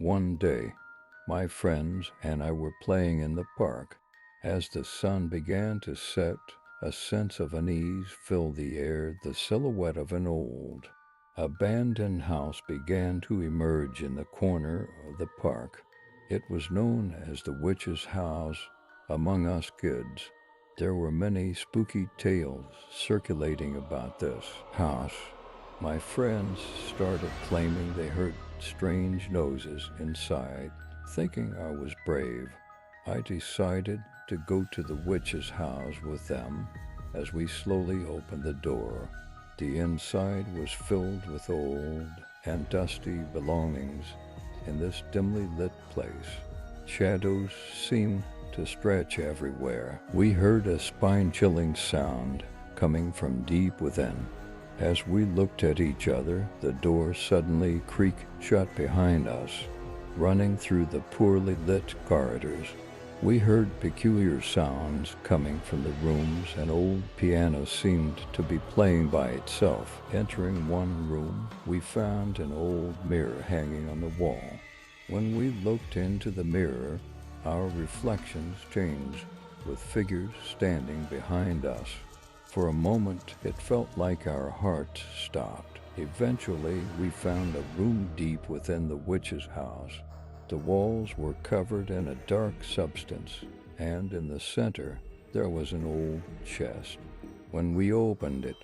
One day, my friends and I were playing in the park. As the sun began to set, a sense of unease filled the air. The silhouette of an old, abandoned house began to emerge in the corner of the park. It was known as the witch's house among us kids. There were many spooky tales circulating about this house. My friends started claiming they heard strange noises inside. Thinking I was brave, I decided to go to the witch's house with them. As we slowly opened the door, the inside was filled with old and dusty belongings. In this dimly lit place, shadows seemed to stretch everywhere. We heard a spine-chilling sound coming from deep within. As we looked at each other, the door suddenly creaked shut behind us. Running through the poorly lit corridors, we heard peculiar sounds coming from the rooms. An old piano seemed to be playing by itself. Entering one room, we found an old mirror hanging on the wall. When we looked into the mirror, our reflections changed, with figures standing behind us. For a moment, it felt like our hearts stopped. Eventually, we found a room deep within the witch's house. The walls were covered in a dark substance, and in the center, there was an old chest. When we opened it,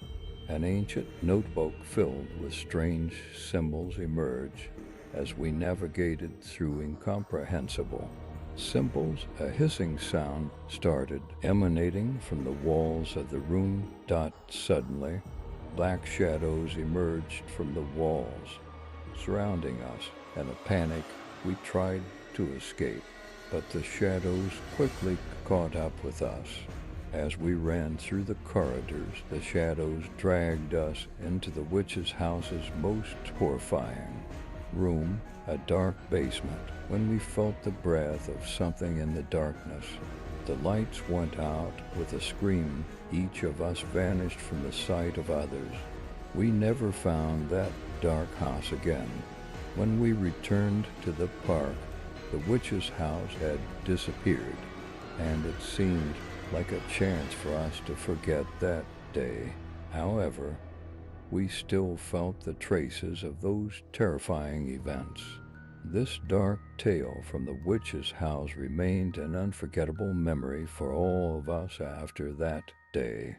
an ancient notebook filled with strange symbols emerged. As we navigated through incomprehensible symbols, a hissing sound started emanating from the walls of the room. Suddenly, black shadows emerged from the walls, surrounding us. In a panic, we tried to escape, but the shadows quickly caught up with us. As we ran through the corridors, the shadows dragged us into the witch's house's most horrifying room, a dark basement. When we felt the breath of something in the darkness, the lights went out with a scream. Each of us vanished from the sight of others. We never found that dark house again. When we returned to the park, the witch's house had disappeared, and it seemed like a chance for us to forget that day. However, we still felt the traces of those terrifying events. This dark tale from the witch's house remained an unforgettable memory for all of us after that day.